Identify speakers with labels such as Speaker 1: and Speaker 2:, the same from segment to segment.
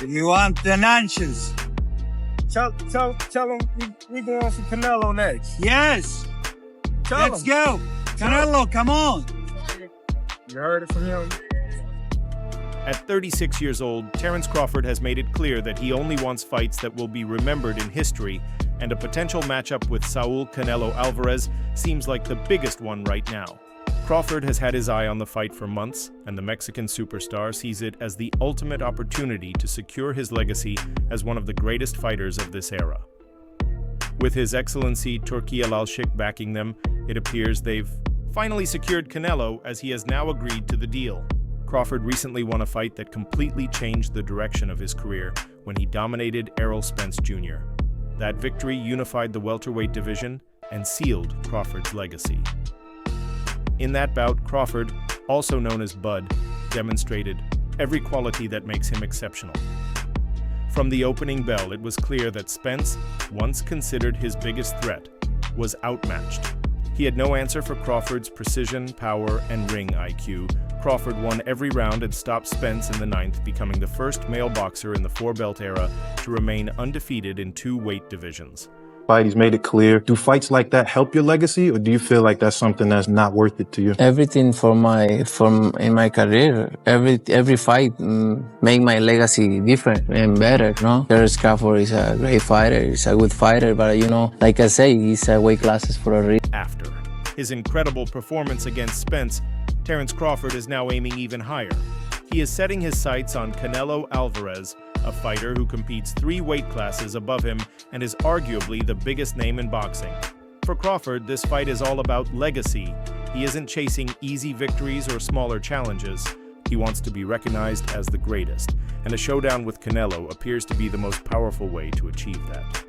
Speaker 1: You want the nonsense?
Speaker 2: Tell him we going for Canelo next.
Speaker 1: Yes. Let's
Speaker 2: him.
Speaker 1: go. Canelo, come on.
Speaker 2: You heard it from him.
Speaker 3: At 36 years old, Terence Crawford has made it clear that he only wants fights that will be remembered in history, and a potential matchup with Saul Canelo Alvarez seems like the biggest one right now. Crawford has had his eye on the fight for months, and the Mexican superstar sees it as the ultimate opportunity to secure his legacy as one of the greatest fighters of this era. With His Excellency Turki Al-Sheikh backing them, it appears they've finally secured Canelo, as he has now agreed to the deal. Crawford recently won a fight that completely changed the direction of his career when he dominated Errol Spence Jr. That victory unified the welterweight division and sealed Crawford's legacy. In that bout, Crawford, also known as Bud, demonstrated every quality that makes him exceptional. From the opening bell, it was clear that Spence, once considered his biggest threat, was outmatched. He had no answer for Crawford's precision, power, and ring IQ. Crawford won every round and stopped Spence in the ninth, becoming the first male boxer in the four-belt era to remain undefeated in two weight divisions.
Speaker 4: He's made it clear. Do fights like that help your legacy, or do you feel like that's something that's not worth it to you?
Speaker 5: Everything in my career, every fight make my legacy different and better. Terence Crawford is a great fighter. He's a good fighter, but like I say, he's weight classes for a reason.
Speaker 3: After his incredible performance against Spence, Terence Crawford is now aiming even higher. He is setting his sights on Canelo Alvarez, a fighter who competes 3 weight classes above him and is arguably the biggest name in boxing. For Crawford, this fight is all about legacy. He isn't chasing easy victories or smaller challenges. He wants to be recognized as the greatest, and a showdown with Canelo appears to be the most powerful way to achieve that.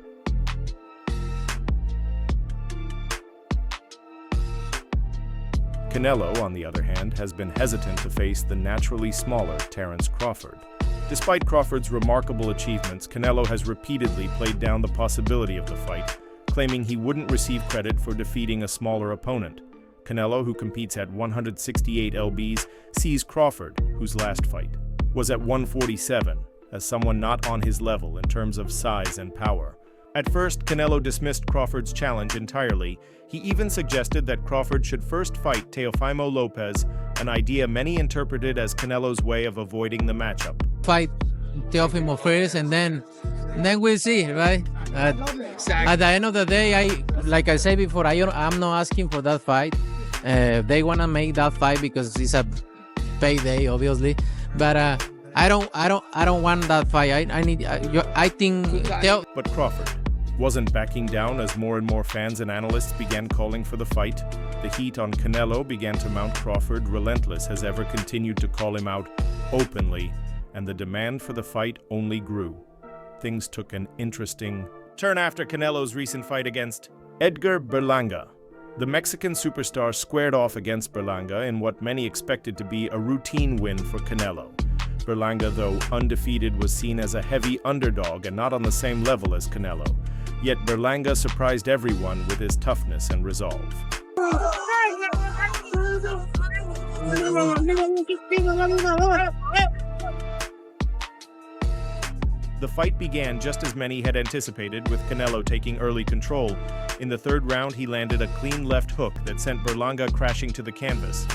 Speaker 3: Canelo, on the other hand, has been hesitant to face the naturally smaller Terence Crawford. Despite Crawford's remarkable achievements, Canelo has repeatedly played down the possibility of the fight, claiming he wouldn't receive credit for defeating a smaller opponent. Canelo, who competes at 168 lbs, sees Crawford, whose last fight was at 147, as someone not on his level in terms of size and power. At first, Canelo dismissed Crawford's challenge entirely. He even suggested that Crawford should first fight Teofimo Lopez, an idea many interpreted as Canelo's way of avoiding the matchup.
Speaker 6: Fight Teofimo first, and then we'll see, right? At the end of the day, like I said before, I'm not asking for that fight. They wanna make that fight because it's a payday, obviously. But I don't want that fight. I think.
Speaker 3: But Crawford wasn't backing down as more and more fans and analysts began calling for the fight. The heat on Canelo began to mount. Crawford, relentless as ever, continued to call him out openly, and the demand for the fight only grew. Things took an interesting turn after Canelo's recent fight against Edgar Berlanga. The Mexican superstar squared off against Berlanga in what many expected to be a routine win for Canelo. Berlanga, though undefeated, was seen as a heavy underdog and not on the same level as Canelo. Yet Berlanga surprised everyone with his toughness and resolve. The fight began just as many had anticipated, with Canelo taking early control. In the third round, he landed a clean left hook that sent Berlanga crashing to the canvas.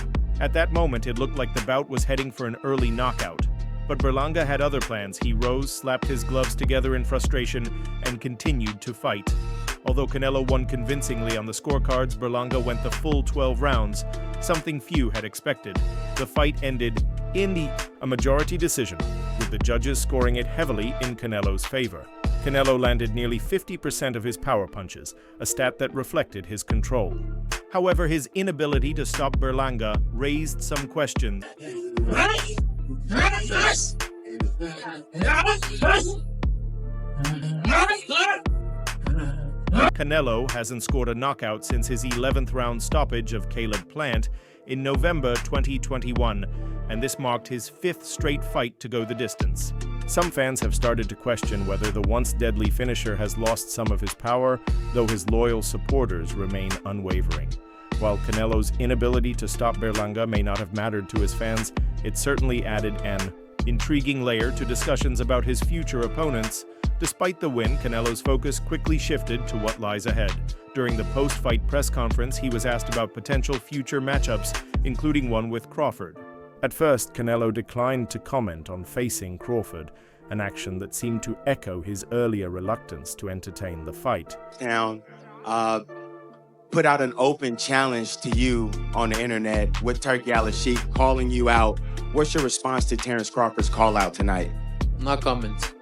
Speaker 3: At that moment, it looked like the bout was heading for an early knockout. But Berlanga had other plans. He rose, slapped his gloves together in frustration, and continued to fight. Although Canelo won convincingly on the scorecards, Berlanga went the full 12 rounds, something few had expected. The fight ended in a majority decision, with the judges scoring it heavily in Canelo's favor. Canelo landed nearly 50% of his power punches, a stat that reflected his control. However, his inability to stop Berlanga raised some questions. Canelo hasn't scored a knockout since his 11th round stoppage of Caleb Plant in November 2021, and this marked his 5th straight fight to go the distance. Some fans have started to question whether the once deadly finisher has lost some of his power, though his loyal supporters remain unwavering. While Canelo's inability to stop Berlanga may not have mattered to his fans, it certainly added an intriguing layer to discussions about his future opponents. Despite the win, Canelo's focus quickly shifted to what lies ahead. During the post-fight press conference, he was asked about potential future matchups, including one with Crawford. At first, Canelo declined to comment on facing Crawford, an action that seemed to echo his earlier reluctance to entertain the fight.
Speaker 7: Town put out an open challenge to you on the internet with Turkey Al-Sheikh calling you out. What's your response to Terence Crawford's call out tonight?
Speaker 6: No comments.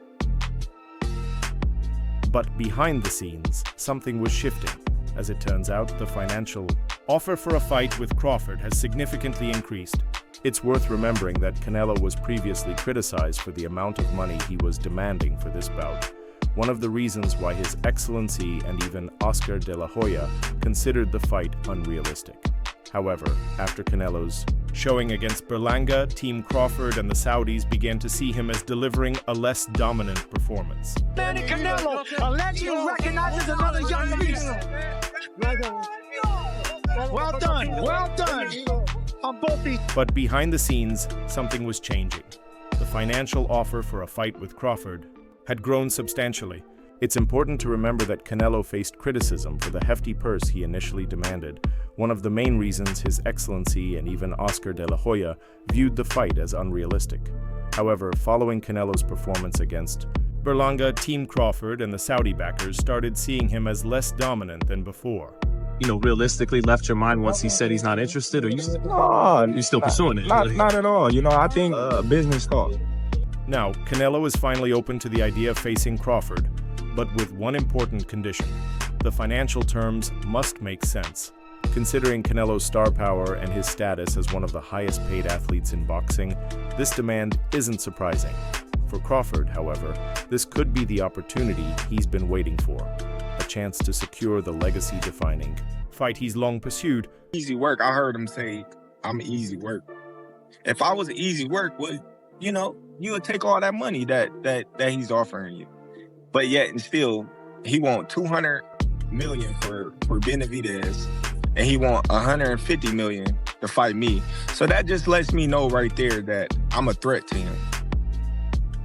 Speaker 3: But behind the scenes, something was shifting. As it turns out, the financial offer for a fight with Crawford has significantly increased. It's worth remembering that Canelo was previously criticized for the amount of money he was demanding for this bout. One of the reasons why His Excellency and even Oscar de la Hoya considered the fight unrealistic. However, after Canelo's showing against Berlanga, Team Crawford and the Saudis began to see him as delivering a less dominant performance.
Speaker 8: Manny Canelo, a legend recognizes another young beast. Well done on both these.
Speaker 3: But behind the scenes, something was changing. The financial offer for a fight with Crawford had grown substantially. It's important to remember that Canelo faced criticism for the hefty purse he initially demanded, one of the main reasons His Excellency and even Oscar de la Hoya viewed the fight as unrealistic. However, following Canelo's performance against Berlanga, Team Crawford and the Saudi backers started seeing him as less dominant than before.
Speaker 9: Realistically left your mind once he said he's not interested, or you're still pursuing it?
Speaker 2: Not at all. I think business talk.
Speaker 3: Now, Canelo is finally open to the idea of facing Crawford, but with one important condition. The financial terms must make sense. Considering Canelo's star power and his status as one of the highest paid athletes in boxing, this demand isn't surprising. For Crawford, however, this could be the opportunity he's been waiting for, a chance to secure the legacy-defining fight he's long pursued.
Speaker 2: Easy work. I heard him say, I'm easy work. If I was easy work, you would take all that money that he's offering you. But yet and still, he want $200 million for Benavidez, and he want $150 million to fight me. So that just lets me know right there that I'm a threat to him.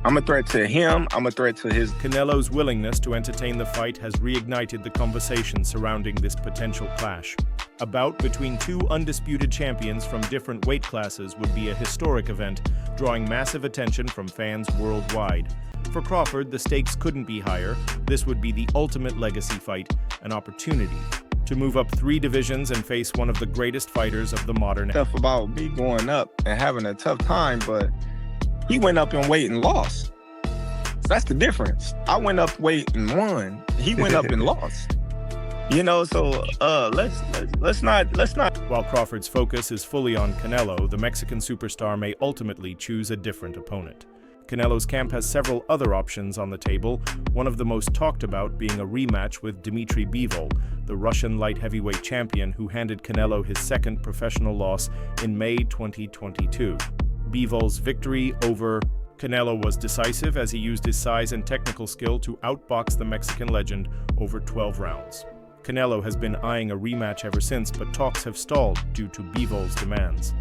Speaker 2: I'm a threat to him. I'm a threat to his...
Speaker 3: Canelo's willingness to entertain the fight has reignited the conversation surrounding this potential clash. A bout between two undisputed champions from different weight classes would be a historic event, drawing massive attention from fans worldwide. For Crawford, the stakes couldn't be higher. This would be the ultimate legacy fight, an opportunity to move up 3 divisions and face one of the greatest fighters of the modern era.
Speaker 2: Stuff about me going up and having a tough time, but he went up in weight and lost. So that's the difference. I went up weight and won. He went up and lost. So let's not.
Speaker 3: While Crawford's focus is fully on Canelo, the Mexican superstar may ultimately choose a different opponent. Canelo's camp has several other options on the table, one of the most talked about being a rematch with Dmitry Bivol, the Russian light heavyweight champion who handed Canelo his second professional loss in May 2022. Bivol's victory over Canelo was decisive as he used his size and technical skill to outbox the Mexican legend over 12 rounds. Canelo has been eyeing a rematch ever since, but talks have stalled due to Bivol's demands.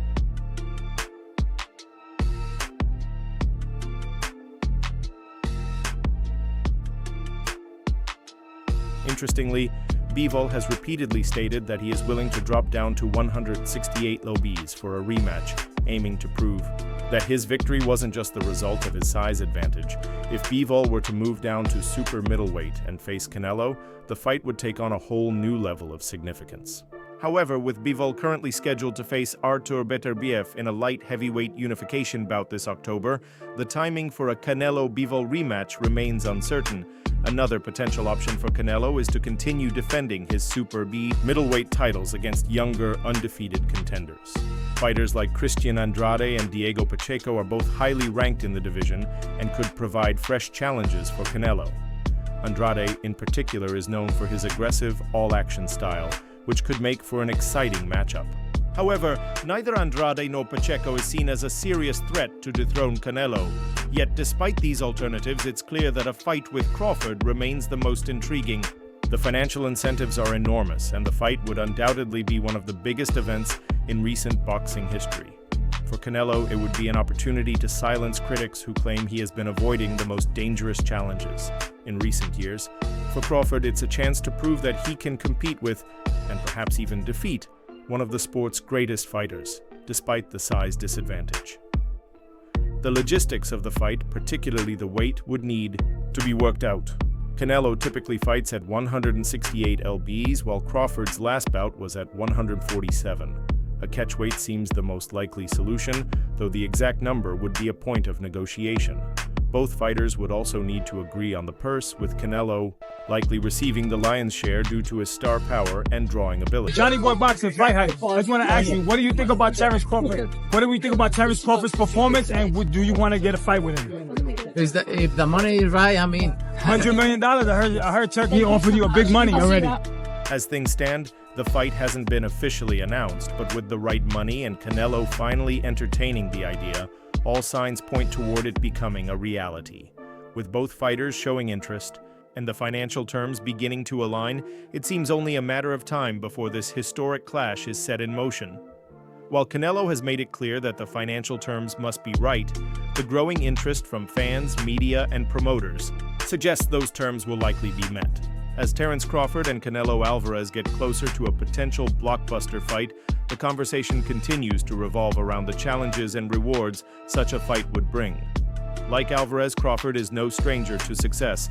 Speaker 3: Interestingly, Bivol has repeatedly stated that he is willing to drop down to 168 lbs for a rematch, aiming to prove that his victory wasn't just the result of his size advantage. If Bivol were to move down to super middleweight and face Canelo, the fight would take on a whole new level of significance. However, with Bivol currently scheduled to face Artur Beterbiev in a light heavyweight unification bout this October, the timing for a Canelo-Bivol rematch remains uncertain. Another potential option for Canelo is to continue defending his Super B middleweight titles against younger, undefeated contenders. Fighters like Christian Andrade and Diego Pacheco are both highly ranked in the division and could provide fresh challenges for Canelo. Andrade, in particular, is known for his aggressive, all-action style, which could make for an exciting matchup. However, neither Andrade nor Pacheco is seen as a serious threat to dethrone Canelo. Yet despite these alternatives, it's clear that a fight with Crawford remains the most intriguing. The financial incentives are enormous, and the fight would undoubtedly be one of the biggest events in recent boxing history. For Canelo, it would be an opportunity to silence critics who claim he has been avoiding the most dangerous challenges in recent years. For Crawford, it's a chance to prove that he can compete with, and perhaps even defeat, one of the sport's greatest fighters, despite the size disadvantage. The logistics of the fight, particularly the weight, would need to be worked out. Canelo typically fights at 168 lbs, while Crawford's last bout was at 147. A catchweight seems the most likely solution, though the exact number would be a point of negotiation. Both fighters would also need to agree on the purse, with Canelo likely receiving the lion's share due to his star power and drawing ability.
Speaker 10: Johnny Boy Boxing Fight Hype. I just want to ask you, what do you think about Terence Crawford? What do we think about Terence Crawford's performance, and do you want to get a fight with him?
Speaker 6: If the money is right, I mean...
Speaker 10: $100 million? I heard Turkey offered you a big money already.
Speaker 3: As things stand, the fight hasn't been officially announced, but with the right money and Canelo finally entertaining the idea, all signs point toward it becoming a reality. With both fighters showing interest and the financial terms beginning to align, it seems only a matter of time before this historic clash is set in motion. While Canelo has made it clear that the financial terms must be right, the growing interest from fans, media, and promoters suggests those terms will likely be met. As Terence Crawford and Canelo Alvarez get closer to a potential blockbuster fight, the conversation continues to revolve around the challenges and rewards such a fight would bring. Like Alvarez, Crawford is no stranger to success.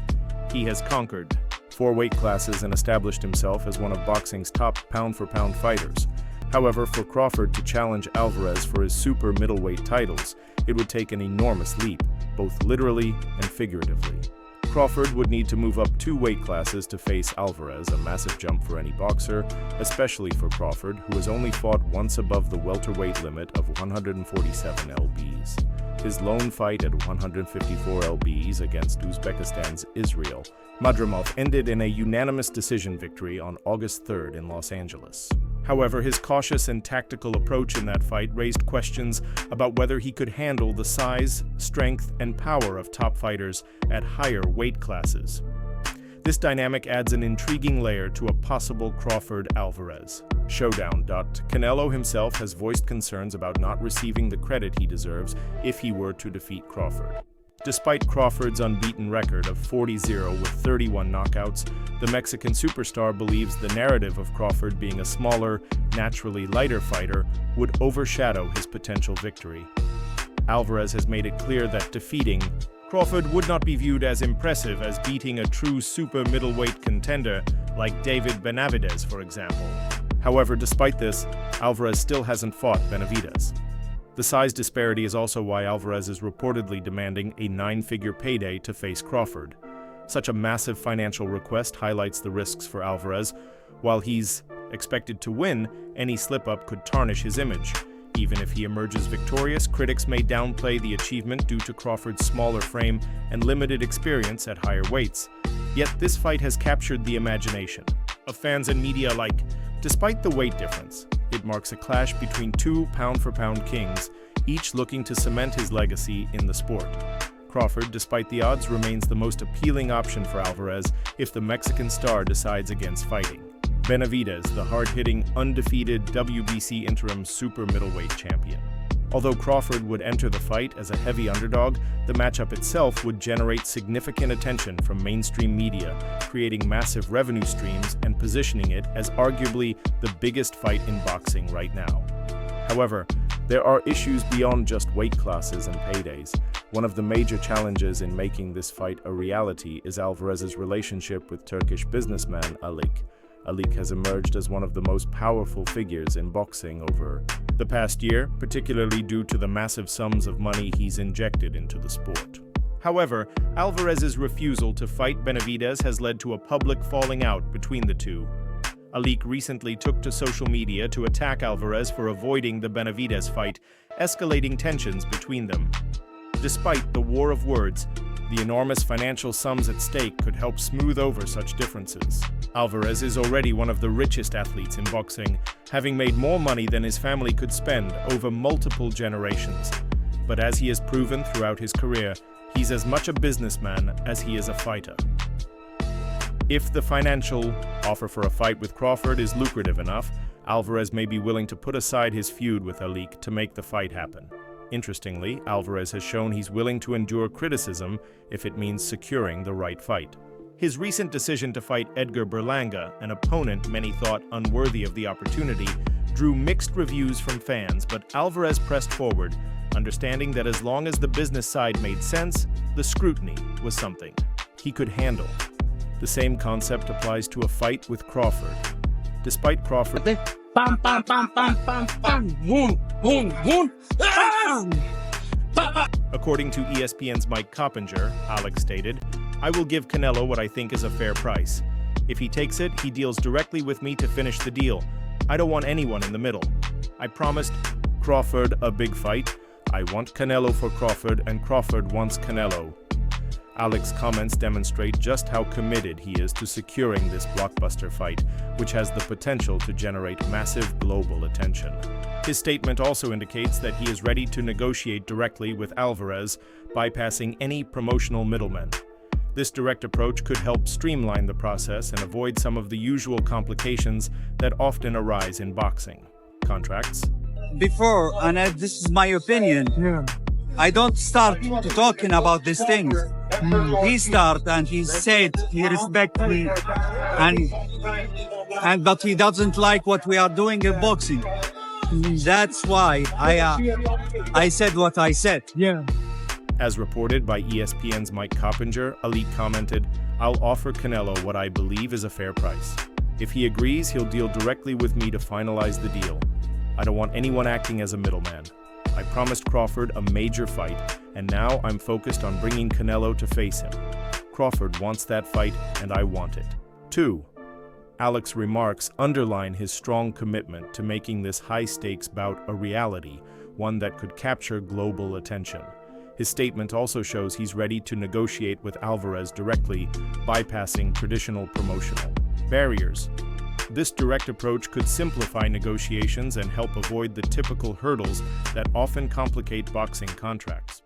Speaker 3: He has conquered 4 weight classes and established himself as one of boxing's top pound-for-pound fighters. However, for Crawford to challenge Alvarez for his super middleweight titles, it would take an enormous leap, both literally and figuratively. Crawford would need to move up 2 weight classes to face Alvarez, a massive jump for any boxer, especially for Crawford, who has only fought once above the welterweight limit of 147 lbs. His lone fight at 154 lbs against Uzbekistan's Israel Madrimov ended in a unanimous decision victory on August 3rd in Los Angeles. However, his cautious and tactical approach in that fight raised questions about whether he could handle the size, strength, and power of top fighters at higher weight classes. This dynamic adds an intriguing layer to a possible Crawford-Alvarez showdown. Canelo himself has voiced concerns about not receiving the credit he deserves if he were to defeat Crawford. Despite Crawford's unbeaten record of 40-0 with 31 knockouts, the Mexican superstar believes the narrative of Crawford being a smaller, naturally lighter fighter would overshadow his potential victory. Alvarez has made it clear that defeating Crawford would not be viewed as impressive as beating a true super middleweight contender like David Benavidez, for example. However, despite this, Alvarez still hasn't fought Benavidez. The size disparity is also why Alvarez is reportedly demanding a 9-figure payday to face Crawford. Such a massive financial request highlights the risks for Alvarez. While he's expected to win, any slip-up could tarnish his image. Even if he emerges victorious, critics may downplay the achievement due to Crawford's smaller frame and limited experience at higher weights. Yet this fight has captured the imagination of fans and media alike. Despite the weight difference, it marks a clash between 2 pound-for-pound kings, each looking to cement his legacy in the sport. Crawford, despite the odds, remains the most appealing option for Alvarez if the Mexican star decides against fighting. Benavidez, the hard-hitting, undefeated WBC interim super middleweight champion. Although Crawford would enter the fight as a heavy underdog, the matchup itself would generate significant attention from mainstream media, creating massive revenue streams and positioning it as arguably the biggest fight in boxing right now. However, there are issues beyond just weight classes and paydays. One of the major challenges in making this fight a reality is Alvarez's relationship with Turkish businessman Alik. Alik has emerged as one of the most powerful figures in boxing over the past year, particularly due to the massive sums of money he's injected into the sport. However, Alvarez's refusal to fight Benavidez has led to a public falling out between the two. Alik recently took to social media to attack Alvarez for avoiding the Benavidez fight, escalating tensions between them. Despite the war of words, the enormous financial sums at stake could help smooth over such differences. Alvarez is already one of the richest athletes in boxing, having made more money than his family could spend over multiple generations. But as he has proven throughout his career, he's as much a businessman as he is a fighter. If the financial offer for a fight with Crawford is lucrative enough, Alvarez may be willing to put aside his feud with Alik to make the fight happen. Interestingly, Alvarez has shown he's willing to endure criticism if it means securing the right fight. His recent decision to fight Edgar Berlanga, an opponent many thought unworthy of the opportunity, drew mixed reviews from fans, but Alvarez pressed forward, understanding that as long as the business side made sense, the scrutiny was something he could handle. The same concept applies to a fight with Crawford. Despite Crawford...
Speaker 10: Bam, bam, bam, bam, bam, bam, boom, boom, boom.
Speaker 3: According to ESPN's Mike Coppinger, Alex stated, "I will give Canelo what I think is a fair price. If he takes it, he deals directly with me to finish the deal. I don't want anyone in the middle. I promised Crawford a big fight. I want Canelo for Crawford, and Crawford wants Canelo." Alex's comments demonstrate just how committed he is to securing this blockbuster fight, which has the potential to generate massive global attention. His statement also indicates that he is ready to negotiate directly with Alvarez, bypassing any promotional middlemen. This direct approach could help streamline the process and avoid some of the usual complications that often arise in boxing. Contracts?
Speaker 1: Before, and this is my opinion, I don't start talking about these things. He start and he said he respects me, and but he doesn't like what we are doing in boxing. That's why I said what I said.
Speaker 10: Yeah.
Speaker 3: As reported by ESPN's Mike Coppinger, Elite commented, "I'll offer Canelo what I believe is a fair price. If he agrees, he'll deal directly with me to finalize the deal. I don't want anyone acting as a middleman. I promised Crawford a major fight, and now I'm focused on bringing Canelo to face him. Crawford wants that fight, and I want it." 2. Alex's remarks underline his strong commitment to making this high-stakes bout a reality, one that could capture global attention. His statement also shows he's ready to negotiate with Alvarez directly, bypassing traditional promotional barriers. This direct approach could simplify negotiations and help avoid the typical hurdles that often complicate boxing contracts.